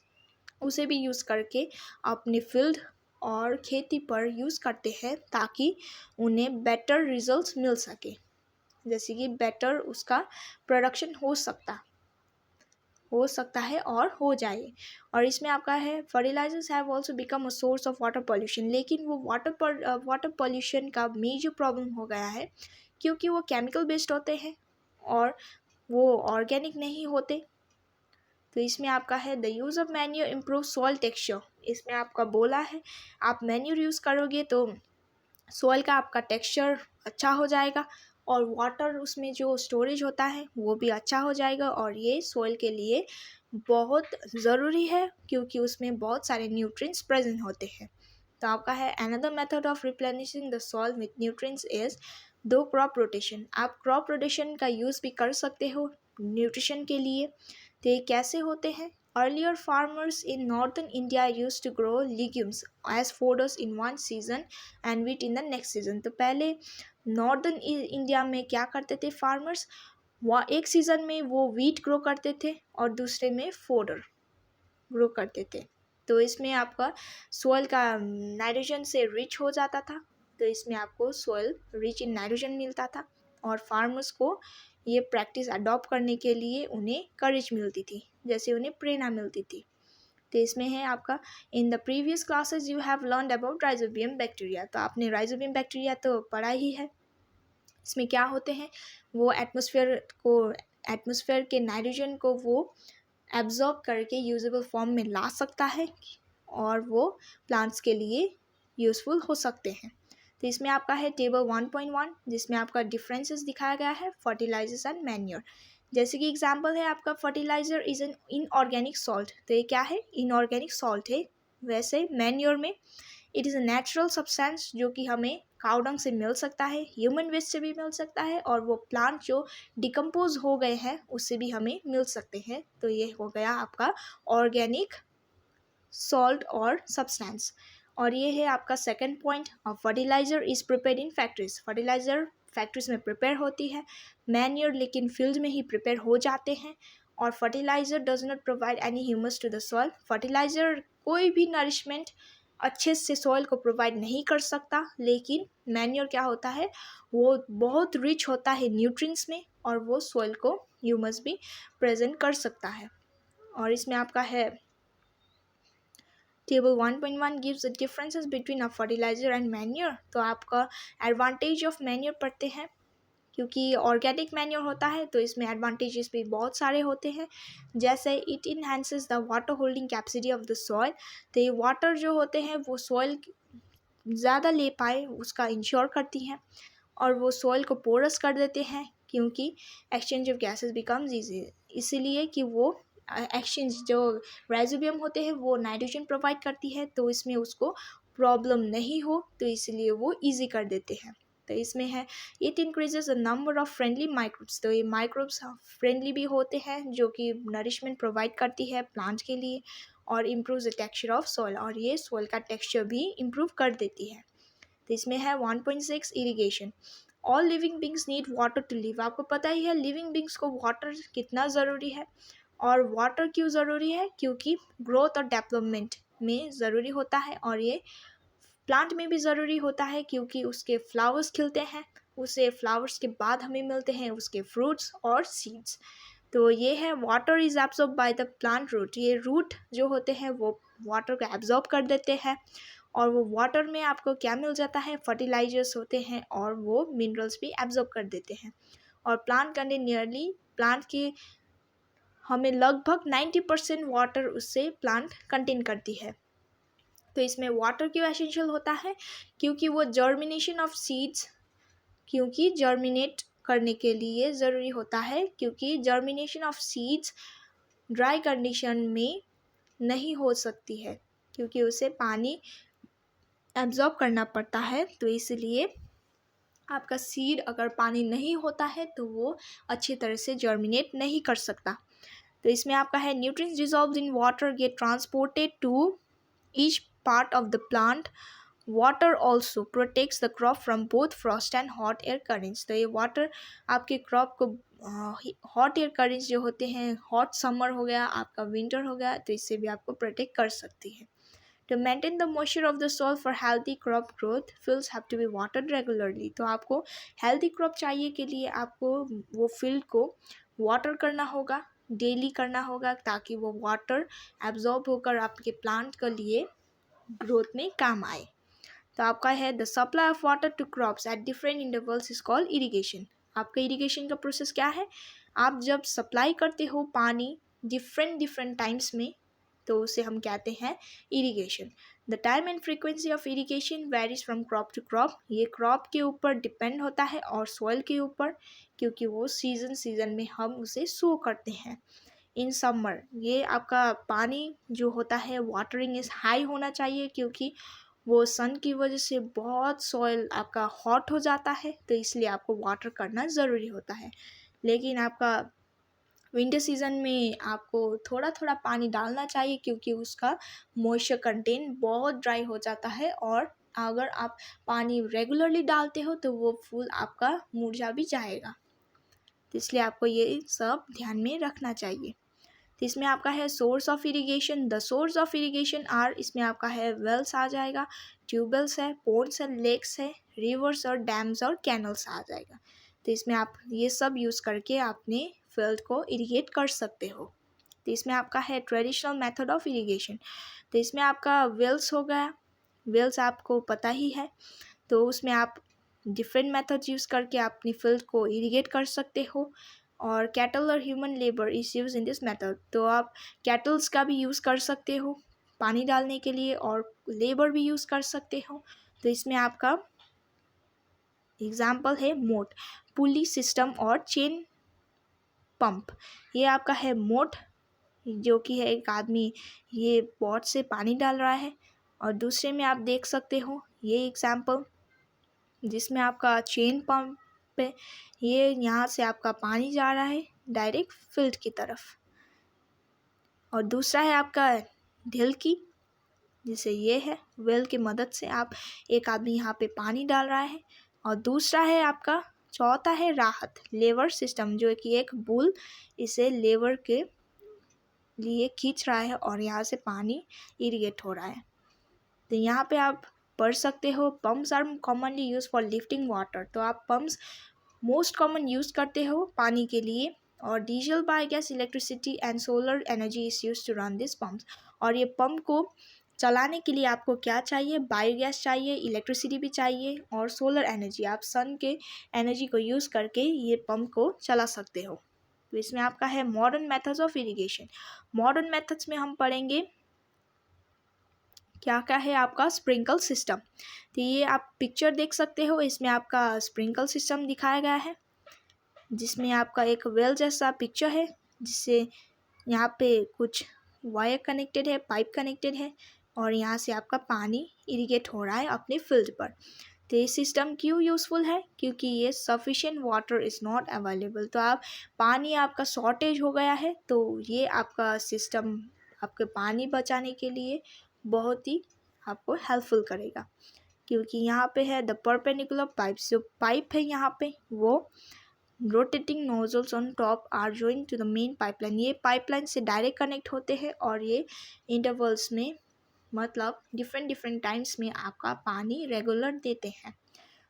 उसे भी यूज़ करके अपने फील्ड और खेती पर यूज़ करते हैं ताकि उन्हें बेटर रिजल्ट्स मिल सके, जैसे कि बेटर उसका प्रोडक्शन हो सकता है और हो जाए। और इसमें आपका है fertilizers have also become a source of water pollution. लेकिन वो वाटर पॉल्यूशन का मेजर प्रॉब्लम हो गया है क्योंकि वो केमिकल बेस्ड होते हैं और वो ऑर्गेनिक नहीं होते। तो इसमें आपका है the use of manure improve soil texture. इसमें आपका बोला है आप मैन्योर यूज़ करोगे तो सॉइल का आपका टेक्सचर अच्छा हो जाएगा और वाटर उसमें जो स्टोरेज होता है वो भी अच्छा हो जाएगा और ये सॉइल के लिए बहुत ज़रूरी है क्योंकि उसमें बहुत सारे न्यूट्रिएंट्स प्रेजेंट होते हैं। तो आपका है another method of replenishing the soil with nutrients is दो क्रॉप रोटेशन। आप क्रॉप रोटेशन का यूज़ भी कर सकते हो न्यूट्रिशन के लिए। तो ये कैसे होते हैं? Earlier farmers in northern India used to grow legumes as fodders in one season and wheat in the next season. तो पहले नॉर्दर्न इंडिया में क्या करते थे फार्मर्स, वह एक सीज़न में वो वीट ग्रो करते थे और दूसरे में फोडर ग्रो करते थे। तो इसमें आपका सोइल का नाइट्रोजन से रिच हो जाता था, तो इसमें आपको सोइल रिच इन नाइट्रोजन मिलता था और फार्मर्स को ये प्रैक्टिस अडॉप्ट करने के लिए उन्हें करेज मिलती थी, जैसे उन्हें प्रेरणा मिलती थी। तो इसमें है आपका in the previous classes you have learned about rhizobium bacteria. तो आपने राइजोबियम बैक्टीरिया तो पढ़ा ही है। इसमें क्या होते हैं, वो एटमॉस्फेयर के नाइट्रोजन को वो एब्जॉर्ब करके यूजेबल फॉर्म में ला सकता है और वो प्लांट्स के लिए यूज़फुल हो सकते हैं। तो इसमें आपका है टेबल 1.1 जिसमें आपका डिफरेंसेस दिखाया गया है फर्टिलाइजर्स एंड मैन्योर। जैसे कि एग्जांपल है आपका fertilizer is an inorganic salt. तो ये क्या है? इनऑर्गेनिक सॉल्ट है। वैसे मैन्योर में it is a natural substance जो कि हमें काउ डंग से मिल सकता है, ह्यूमन वेस्ट से भी मिल सकता है और वो प्लांट जो डिकम्पोज हो गए हैं उससे भी हमें मिल सकते हैं। तो ये हो गया आपका ऑर्गेनिक सॉल्ट और सब्सटेंस। और ये है आपका second point, fertiliser is prepared in factories. Fertiliser factories में प्रिपेयर होती है, मैन्योर लेकिन फील्ड में ही प्रिपेयर हो जाते हैं। और fertilizer does not provide any humus to the soil. Fertilizer कोई भी नरिशमेंट अच्छे से सॉइल को प्रोवाइड नहीं कर सकता, लेकिन मैन्योर क्या होता है, वो बहुत रिच होता है न्यूट्रिएंट्स में और वो सॉइल को ह्यूमस भी प्रेजेंट कर सकता है। और इसमें आपका है table 1.1 gives the differences between a fertilizer and manure. तो आपका एडवांटेज ऑफ मैन्योर पढ़ते हैं, क्योंकि ऑर्गेनिक मैन्योर होता है तो इसमें एडवांटेजेस भी बहुत सारे होते हैं। जैसे it enhances the water holding capacity of the soil. तो ये वाटर जो होते हैं वो सॉइल ज़्यादा ले पाए उसका इंश्योर करती हैं और वो सॉइल को पोरस कर देते हैं, क्योंकि exchange of gases becomes easy. इसीलिए कि वो एक्सचेंज जो राइजोबियम होते हैं वो नाइट्रोजन प्रोवाइड करती है, तो इसमें उसको प्रॉब्लम नहीं हो, तो इसलिए वो ईजी कर देते हैं। तो इसमें है it increases the number of friendly microbes. तो ये माइक्रोब्स फ्रेंडली भी होते हैं जो कि नरिशमेंट प्रोवाइड करती है प्लांट के लिए और improve the texture of soil, और ये सॉइल का टेक्सचर भी इम्प्रूव कर देती है। तो इसमें है 1.6 irrigation. All living beings need water to live. आपको पता ही है लिविंग बींग्स को वाटर कितना ज़रूरी है, और वाटर क्यों ज़रूरी है, क्योंकि ग्रोथ और डेवलपमेंट में ज़रूरी होता है, और ये प्लांट में भी ज़रूरी होता है क्योंकि उसके फ्लावर्स खिलते हैं, उसे फ्लावर्स के बाद हमें मिलते हैं उसके फ्रूट्स और सीड्स। तो ये है water is absorb by the plant root. ये रूट जो होते हैं वो वाटर को एब्जॉर्ब कर देते हैं और वो वाटर में आपको क्या मिल जाता है, फर्टिलाइजर्स होते हैं और वो मिनरल्स भी एब्जॉर्ब कर देते हैं। और प्लांट कंटेन नियरली, प्लांट के हमें लगभग 90% वाटर उससे प्लांट कंटेन करती है। तो इसमें वाटर क्यों एसेंशियल होता है, क्योंकि वो जर्मिनेशन ऑफ सीड्स, क्योंकि जर्मिनेट करने के लिए ज़रूरी होता है, क्योंकि germination of seeds dry condition में नहीं हो सकती है क्योंकि उसे पानी एब्जॉर्ब करना पड़ता है। तो इसलिए आपका सीड अगर पानी नहीं होता है तो वो अच्छी तरह से जर्मिनेट नहीं कर सकता। तो इसमें आपका है nutrients dissolved in water get transported to each part of the plant. Water also protects the crop from both frost and hot air currents. तो ये वाटर आपके क्रॉप को हॉट एयर करेंट्स जो होते हैं, हॉट समर हो गया, आपका विंटर हो गया, तो इससे भी आपको प्रोटेक्ट कर सकती है। To maintain the moisture of the soil for healthy crop growth, fields have to be watered regularly। तो आपको healthy crop चाहिए के लिए आपको वो field को water करना होगा, डेली करना होगा, ताकि वो वाटर एब्जॉर्ब होकर आपके प्लांट के लिए ग्रोथ में काम आए। तो आपका है the supply of water to crops at different intervals is called irrigation. आपका इरीगेशन का प्रोसेस क्या है, आप जब सप्लाई करते हो पानी डिफरेंट टाइम्स में, तो उसे हम कहते हैं irrigation. The time and frequency of irrigation varies from crop to crop. ये क्रॉप के ऊपर डिपेंड होता है और सॉइल के ऊपर, क्योंकि वो सीजन में हम उसे सो करते हैं। इन समर ये आपका पानी जो होता है वाटरिंग इज हाई होना चाहिए, क्योंकि वो सन की वजह से बहुत सॉइल आपका हॉट हो जाता है, तो इसलिए आपको वाटर करना ज़रूरी होता है। लेकिन आपका विंटर सीज़न में आपको थोड़ा थोड़ा पानी डालना चाहिए क्योंकि उसका मॉइस्चर कंटेंट बहुत ड्राई हो जाता है, और अगर आप पानी रेगुलरली डालते हो तो वो फूल आपका मुरझा भी जाएगा। तो इसलिए आपको ये सब ध्यान में रखना चाहिए। तो इसमें आपका है source of irrigation. The source of irrigation are, इसमें आपका है वेल्स आ जाएगा, ट्यूबवेल्स है, पोन्ड्स है, लेक्स है, रिवर्स और डैम्स और कैनल्स आ जाएगा। तो इसमें आप ये सब यूज़ करके अपने फील्ड को इरिगेट कर सकते हो। तो इसमें आपका है ट्रेडिशनल मेथड ऑफ इरिगेशन। तो इसमें आपका वेल्स हो गया, वेल्स आपको पता ही है। तो उसमें आप डिफरेंट मेथड्स यूज़ करके अपनी फील्ड को इरिगेट कर सकते हो। और कैटल और human labour is use in this method. तो आप कैटल्स का भी यूज़ कर सकते हो पानी डालने के लिए, और लेबर भी यूज़ कर सकते हो। तो इसमें आपका एग्जाम्पल है मोट, पुली सिस्टम और चेन पंप। ये आपका है मोट, जो कि है एक आदमी ये पॉट से पानी डाल रहा है, और दूसरे में आप देख सकते हो ये एग्जाम्पल जिसमें आपका चेन पंप पे ये यहाँ से आपका पानी जा रहा है डायरेक्ट फील्ड की तरफ। और दूसरा है आपका ढिलकी, जिसे ये है वेल की मदद से आप एक आदमी यहाँ पे पानी डाल रहा है। और दूसरा है आपका चौथा है राहत, लेवर सिस्टम, जो कि एक बुल इसे लेवर के लिए खींच रहा है और यहाँ से पानी इरिगेट हो रहा है। तो यहाँ पे आप पढ़ सकते हो pumps are commonly use for lifting water. तो आप पम्प्स मोस्ट कॉमन यूज़ करते हो पानी के लिए, और diesel, biogas, electricity and solar energy is use to run this pumps. और ये पंप को चलाने के लिए आपको क्या चाहिए, बायोगैस चाहिए, इलेक्ट्रिसिटी भी चाहिए, और सोलर एनर्जी, आप सन के एनर्जी को यूज़ करके ये पंप को चला सकते हो। तो इसमें आपका है modern methods of irrigation. Modern methods में हम पढ़ेंगे क्या क्या है आपका स्प्रिंकल सिस्टम। तो ये आप पिक्चर देख सकते हो, इसमें आपका स्प्रिंकल सिस्टम दिखाया गया है, जिसमें आपका एक वेल जैसा पिक्चर है, जिससे यहाँ पे कुछ वायर कनेक्टेड है, पाइप कनेक्टेड है, और यहाँ से आपका पानी इरिगेट हो रहा है अपने फील्ड पर। तो ये सिस्टम क्यों यूज़फुल है, क्योंकि ये sufficient water is not available. तो आप पानी आपका शॉर्टेज हो गया है, तो ये आपका सिस्टम आपके पानी बचाने के लिए बहुत ही आपको हेल्पफुल करेगा। क्योंकि यहाँ पे है द परपेंडिकुलर पाइप्स, जो पाइप है यहाँ पे वो rotating nozzles on top are joining to the main pipeline. ये पाइपलाइन से डायरेक्ट कनेक्ट होते हैं, और ये इंटरवल्स में मतलब डिफरेंट टाइम्स में आपका पानी रेगुलर देते हैं।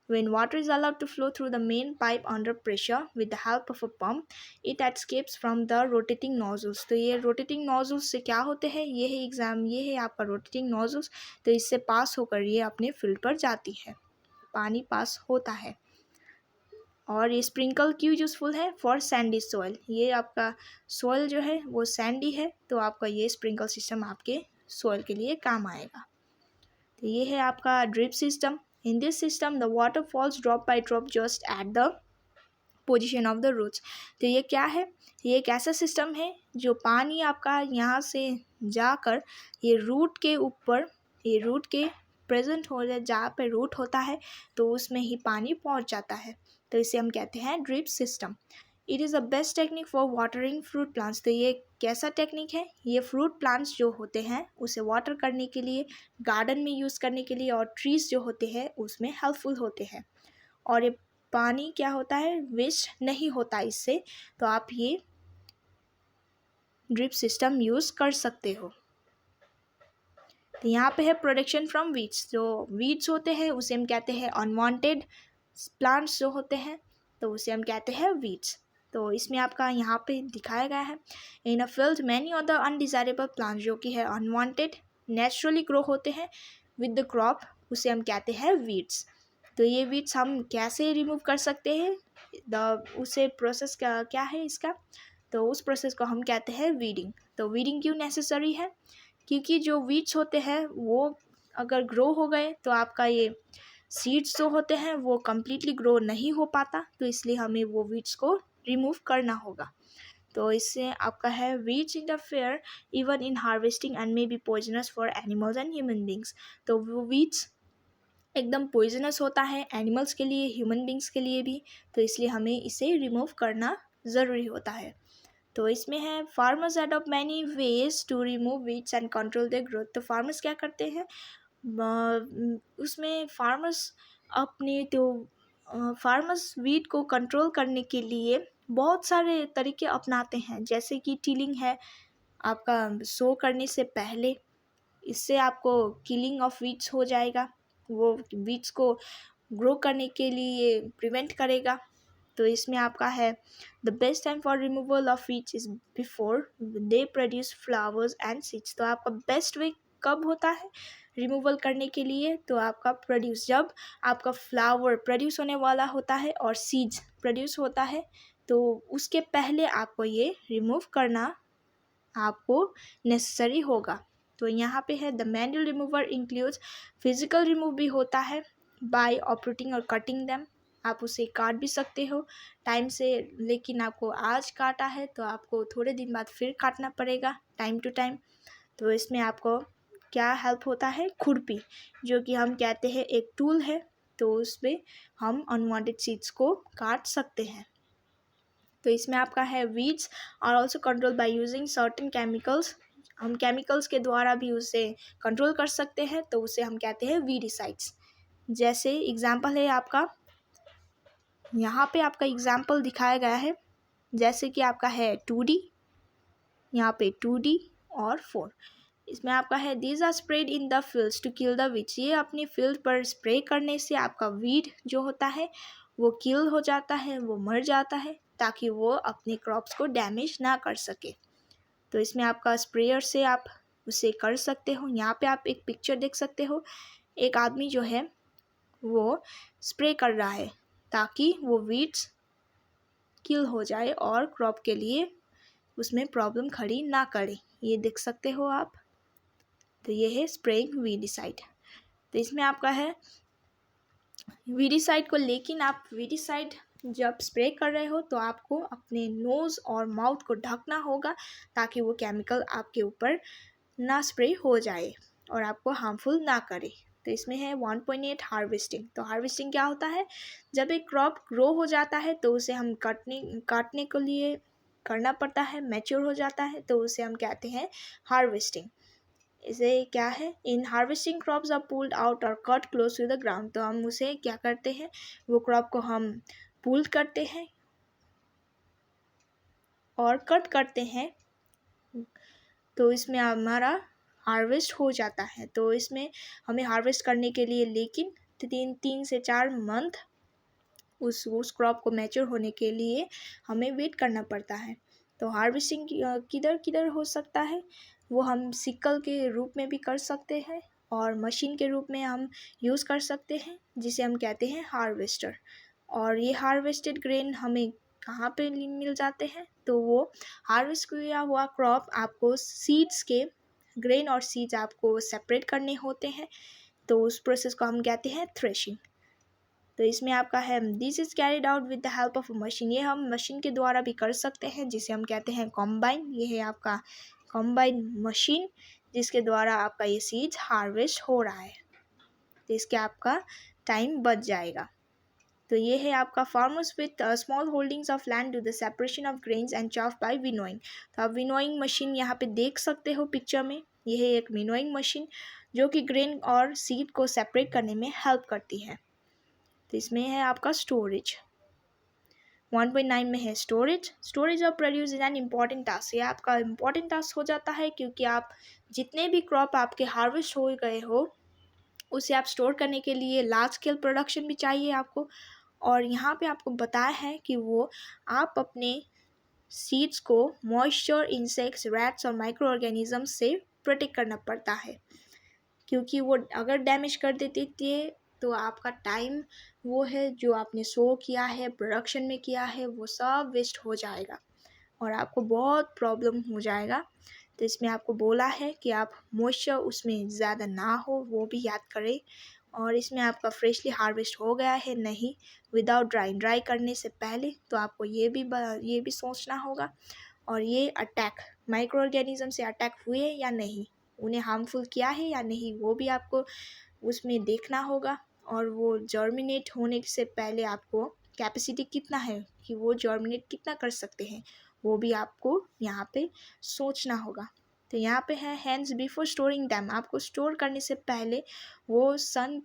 When water is allowed to flow through the main pipe under pressure with the help of a pump, it escapes from the rotating nozzles। तो ये rotating nozzles से क्या होते हैं, ये है आपका rotating nozzles। तो इससे पास होकर ये अपने फील्ड पर जाती है, पानी पास होता है। और ये स्प्रिंकल क्यों यूज़फुल है, फॉर सैंडी सॉइल। ये आपका सॉइल जो है वो सैंडी है, तो आपका ये स्प्रिंकल सिस्टम आपके सॉइल के लिए काम आएगा। तो ये है आपका drip system. In this system the water falls drop by drop just at the position of the roots. तो ये क्या है, ये एक ऐसा सिस्टम है जो पानी आपका यहाँ से जाकर ये रूट के ऊपर, ये रूट के प्रेजेंट हो जाए जहाँ पे रूट होता है, तो उसमें ही पानी पहुँच जाता है। तो इसे हम कहते हैं drip system. It is the best technique for watering fruit plants. तो ये कैसा टेक्निक है, ये फ्रूट प्लांट्स जो होते हैं उसे वाटर करने के लिए, गार्डन में यूज़ करने के लिए, और ट्रीज़ जो होते हैं उसमें हेल्पफुल होते हैं। और ये पानी क्या होता है, वेस्ट नहीं होता इससे। तो आप ये ड्रिप सिस्टम यूज़ कर सकते हो। तो यहाँ पे है प्रोटेक्शन फ्रॉम वीड्स। जो वीड्स होते हैं उसे हम कहते हैं अनवांटेड प्लांट्स जो होते हैं, तो उसे हम कहते हैं वीड्स। तो इसमें आपका यहाँ पे दिखाया गया है, in a field many other undesirable plants, जो कि है अनवांटेड नेचुरली ग्रो होते हैं विद द क्रॉप, उसे हम कहते हैं वीड्स। तो ये वीड्स हम कैसे रिमूव कर सकते हैं, उसे प्रोसेस क्या है इसका, तो उस प्रोसेस को हम कहते हैं वीडिंग। तो वीडिंग क्यों नेसेसरी है, क्योंकि जो वीड्स होते हैं वो अगर ग्रो हो गए तो आपका ये सीड्स जो होते हैं वो कम्प्लीटली ग्रो नहीं हो पाता, तो इसलिए हमें वो वीड्स को रिमूव करना होगा। तो इससे आपका है weeds interfere even in harvesting and may be poisonous for animals and human beings. तो वो वीड्स एकदम पॉइजनस होता है एनिमल्स के लिए, ह्यूमन बींग्स के लिए भी, तो इसलिए हमें इसे रिमूव करना ज़रूरी होता है। तो इसमें है farmers adopt many ways to remove weeds and control the growth. तो फार्मर्स क्या करते हैं, उसमें फार्मर्स अपने तो फार्मर्स वीड को कंट्रोल करने के लिए बहुत सारे तरीके अपनाते हैं, जैसे कि टिलिंग है आपका सो करने से पहले। इससे आपको किलिंग ऑफ वीड्स हो जाएगा, वो वीड्स को ग्रो करने के लिए प्रिवेंट करेगा। तो इसमें आपका है the best time for removal of weeds is before they produce flowers and seeds. तो आपका बेस्ट वे कब होता है रिमूवल करने के लिए, तो आपका प्रोड्यूस जब आपका फ्लावर प्रोड्यूस होने वाला होता है और सीड्स प्रोड्यूस होता है, तो उसके पहले आपको ये रिमूव करना आपको नेसेसरी होगा। तो यहाँ पे है the manual remover includes physical remove भी होता है बाय ऑपरेटिंग और कटिंग दैम। आप उसे काट भी सकते हो टाइम से, लेकिन आपको आज काटा है तो आपको थोड़े दिन बाद फिर काटना पड़ेगा टाइम टू टाइम। तो इसमें आपको क्या हेल्प होता है, खुरपी, जो कि हम कहते हैं एक टूल है, तो उसमें हम अनवांटेड सीड्स को काट सकते हैं। तो इसमें आपका है weeds are also control by using certain chemicals. हम केमिकल्स के द्वारा भी उसे कंट्रोल कर सकते हैं, तो उसे हम कहते हैं वीडिसाइड्स। जैसे एग्जाम्पल है आपका, यहाँ पे आपका एग्जाम्पल दिखाया गया है, जैसे कि आपका है 2D, यहाँ पे 2D और 4। इसमें आपका है these are spread in the fields to kill the weeds. ये अपनी फील्ड पर स्प्रे करने से आपका वीड जो होता है वो किल हो जाता है, वो मर जाता है, ताकि वो अपने क्रॉप्स को डैमेज ना कर सके। तो इसमें आपका स्प्रेयर से आप उसे कर सकते हो। यहाँ पे आप एक पिक्चर देख सकते हो, एक आदमी जो है वो स्प्रे कर रहा है ताकि वो वीड्स किल हो जाए और क्रॉप के लिए उसमें प्रॉब्लम खड़ी ना करे। ये देख सकते हो आप। तो ये है स्प्रेइंग वीडिसाइड। तो इसमें आपका है वीडिसाइड को, लेकिन आप वीडिसाइड जब स्प्रे कर रहे हो तो आपको अपने नोज़ और माउथ को ढकना होगा, ताकि वो केमिकल आपके ऊपर ना स्प्रे हो जाए और आपको हार्मफुल ना करे। तो इसमें है 1.8 हार्वेस्टिंग। तो हार्वेस्टिंग क्या होता है, जब एक क्रॉप ग्रो हो जाता है तो उसे हम काटने के लिए करना पड़ता है, मैच्योर हो जाता है, तो उसे हम कहते हैं हार्वेस्टिंग। इसे क्या है, in harvesting crops are pulled out और cut close to the ground. तो हम उसे क्या करते हैं, वो क्रॉप को हम पुल करते हैं और कट करते हैं, तो इसमें हमारा हार्वेस्ट हो जाता है। तो इसमें हमें हार्वेस्ट करने के लिए लेकिन 3 से 4 मंथ उस क्रॉप को मैच्योर होने के लिए हमें वेट करना पड़ता है। तो हार्वेस्टिंग किधर किधर हो सकता है, वो हम सिकल के रूप में भी कर सकते हैं और मशीन के रूप में हम यूज़ कर सकते हैं, जिसे हम कहते हैं हार्वेस्टर। और ये हार्वेस्टेड ग्रेन हमें कहाँ पे मिल जाते हैं, तो वो हार्वेस्ट किया हुआ क्रॉप आपको सीड्स के ग्रेन और सीड्स आपको सेपरेट करने होते हैं, तो उस प्रोसेस को हम कहते हैं थ्रेशिंग। तो इसमें आपका है this is carried out with the help of machine. ये हम मशीन के द्वारा भी कर सकते हैं, जिसे हम कहते हैं कॉम्बाइन। ये है आपका कॉम्बाइन मशीन, जिसके द्वारा आपका ये सीड्स हार्वेस्ट हो रहा है, तो इसके आपका टाइम बच जाएगा। तो ये है आपका farmers with small holdings of land do the separation of grains and chaff by winnowing. तो आप विनोइंग मशीन यहाँ पे देख सकते हो पिक्चर में। ये है एक विनोइंग मशीन जो कि ग्रेन और सीड को सेपरेट करने में हेल्प करती है। तो इसमें है आपका स्टोरेज। 1.9 में है storage of produce is an important task. ये आपका इम्पॉर्टेंट टास्क हो जाता है, क्योंकि आप जितने भी क्रॉप आपके हार्वेस्ट हो गए हो उसे आप स्टोर करने के लिए लार्ज स्केल प्रोडक्शन भी चाहिए आपको। और यहाँ पे आपको बताया है कि वो आप अपने सीड्स को मॉइस्चर, इंसेक्ट्स, रैट्स और माइक्रो ऑर्गेनिज्म से प्रोटेक्ट करना पड़ता है, क्योंकि वो अगर डैमेज कर देते थे तो आपका टाइम वो है जो आपने सो किया है, प्रोडक्शन में किया है, वो सब वेस्ट हो जाएगा और आपको बहुत प्रॉब्लम हो जाएगा। तो इसमें आपको बोला है कि आप मॉइस्चर उसमें ज़्यादा ना हो वो भी याद करें। और इसमें आपका फ्रेशली हार्वेस्ट हो गया है नहीं, विदाउट ड्राई करने से पहले, तो आपको ये भी सोचना होगा। और ये अटैक माइक्रो ऑर्गेनिज्म से अटैक हुए या नहीं, उन्हें हार्मफुल किया है या नहीं, वो भी आपको उसमें देखना होगा। और वो जर्मिनेट होने से पहले आपको कैपेसिटी कितना है कि वो जर्मिनेट कितना कर सकते हैं, वो भी आपको यहाँ पे सोचना होगा। तो यहाँ पे है हैंड्स बिफोर स्टोरिंग दैम, आपको स्टोर करने से पहले वो सन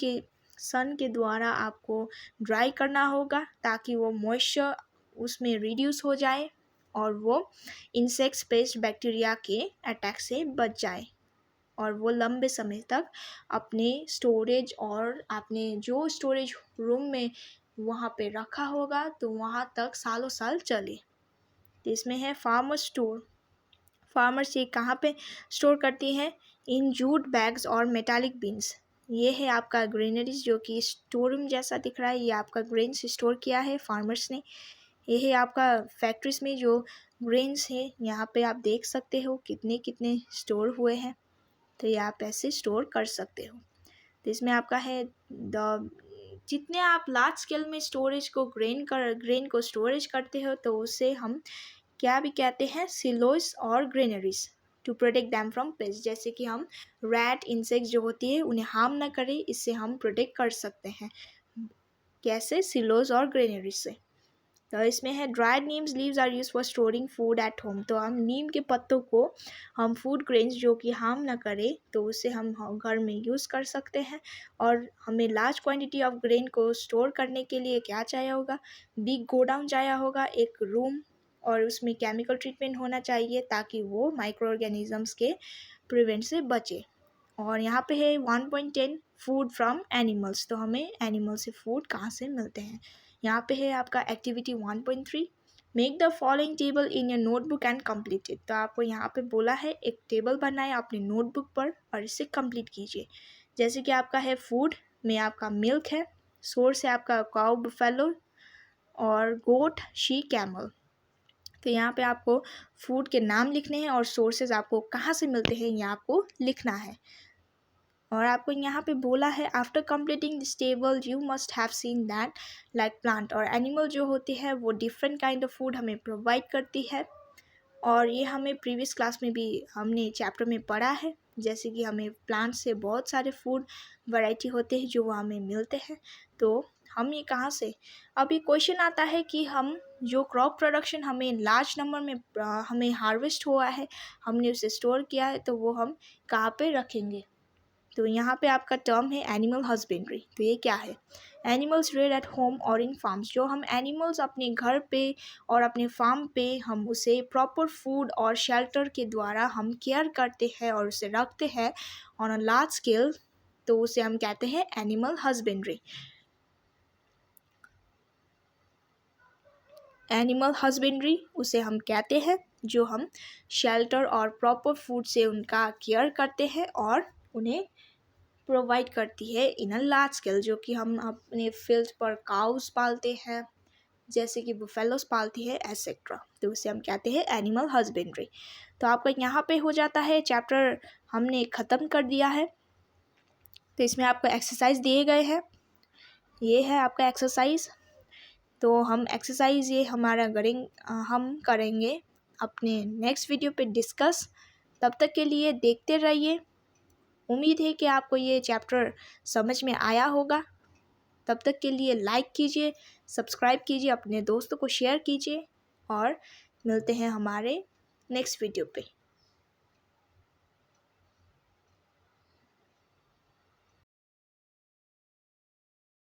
के द्वारा आपको ड्राई करना होगा ताकि वो मॉइस्चर उसमें रिड्यूस हो जाए और वो इंसेक्ट्स पेस्ट बैक्टीरिया के अटैक से बच जाए और वो लंबे समय तक अपने स्टोरेज और आपने जो स्टोरेज रूम में वहाँ पे रखा होगा तो वहाँ तक सालों साल चले। तो इसमें है फार्मर स्टोर। फार्मर्स ये कहाँ पे स्टोर करती हैं? इन जूट बैग्स और मेटालिक बिन्स। ये है आपका ग्रेनरीज जो कि स्टोर रूम जैसा दिख रहा है, ये आपका ग्रेन्स स्टोर किया है फार्मर्स ने। ये है आपका फैक्ट्रीज में जो ग्रेन्स है, यहाँ पे आप देख सकते हो कितने कितने स्टोर हुए हैं। तो ये आप ऐसे स्टोर कर सकते हो। तो इसमें आपका है जितने आप लार्ज स्केल में स्टोरेज को ग्रेन को स्टोरेज करते हो तो उसे हम क्या भी कहते हैं? सिलोस और granaries to protect them from pest. जैसे कि हम रैट इंसेक्ट्स जो होती है उन्हें हार्म ना करें, इससे हम प्रोटेक्ट कर सकते हैं। कैसे? सिलोस और ग्रेनरीज से। तो इसमें है dried neems leaves are use for storing food at home. तो हम नीम के पत्तों को हम फूड ग्रेन्स जो कि हार्म ना करे तो उसे हम घर में यूज़ कर सकते हैं। और हमें लार्ज क्वांटिटी ऑफ ग्रेन को स्टोर करने के लिए क्या चाहिए होगा? बिग गोडाउन चाहिए होगा, एक रूम, और उसमें केमिकल ट्रीटमेंट होना चाहिए ताकि वो माइक्रो ऑर्गेनिजम्स के प्रिवेंट से बचे। और यहाँ पे है 1.10 फूड फ्रॉम एनिमल्स। तो हमें एनिमल से फूड कहाँ से मिलते हैं? यहाँ पे है आपका activity 1.3 make the following table in your notebook and complete it. तो आपको यहाँ पे बोला है एक टेबल बनाए अपने नोटबुक पर और इसे कंप्लीट कीजिए। जैसे कि आपका है फूड में आपका मिल्क है, सोर्स है आपका काउ बफेलो और गोट शी कैमल। तो यहाँ पे आपको फूड के नाम लिखने हैं और सोर्सेज आपको कहाँ से मिलते हैं ये आपको लिखना है। और आपको यहाँ पे बोला है after completing this table you must have seen that like plant और एनिमल जो होती है वो डिफरेंट काइंड ऑफ फूड हमें प्रोवाइड करती है। और ये हमें प्रीवियस क्लास में भी हमने चैप्टर में पढ़ा है, जैसे कि हमें प्लांट से बहुत सारे फूड वैरायटी होते हैं जो हमें मिलते हैं। तो हम ये कहाँ से, अब ये क्वेश्चन आता है कि हम जो क्रॉप प्रोडक्शन हमें लार्ज नंबर में हमें हार्वेस्ट हुआ है, हमने उसे स्टोर किया है, तो वो हम कहाँ पे रखेंगे? तो यहाँ पे आपका टर्म है एनिमल हस्बेंड्री। तो ये क्या है? एनिमल्स रेयर एट होम और इन फार्म्स। जो हम एनिमल्स अपने घर पे और अपने फार्म पे हम उसे प्रॉपर फूड और शेल्टर के द्वारा हम केयर करते हैं और उसे रखते हैं ऑन अ लार्ज स्केल, तो उसे हम कहते हैं एनिमल हस्बेंड्री। एनिमल हस्बेंड्री उसे हम कहते हैं जो हम शेल्टर और प्रॉपर फूड से उनका केयर करते हैं और उन्हें प्रोवाइड करती है इन अ लार्ज स्केल। जो कि हम अपने फील्ड पर काउस पालते हैं, जैसे कि बुफेलोस पालती है एसेट्रा, तो उसे हम कहते हैं एनिमल हस्बेंड्री। तो आपका यहाँ पे हो जाता है चैप्टर हमने ख़त्म कर दिया है। तो इसमें आपको एक्सरसाइज दिए गए हैं, ये है आपका एक्सरसाइज। तो हम एक्सरसाइज ये हम करेंगे अपने नेक्स्ट वीडियो पे डिस्कस। तब तक के लिए देखते रहिए। उम्मीद है कि आपको ये चैप्टर समझ में आया होगा। तब तक के लिए लाइक कीजिए, सब्सक्राइब कीजिए, अपने दोस्तों को शेयर कीजिए और मिलते हैं हमारे नेक्स्ट वीडियो पे।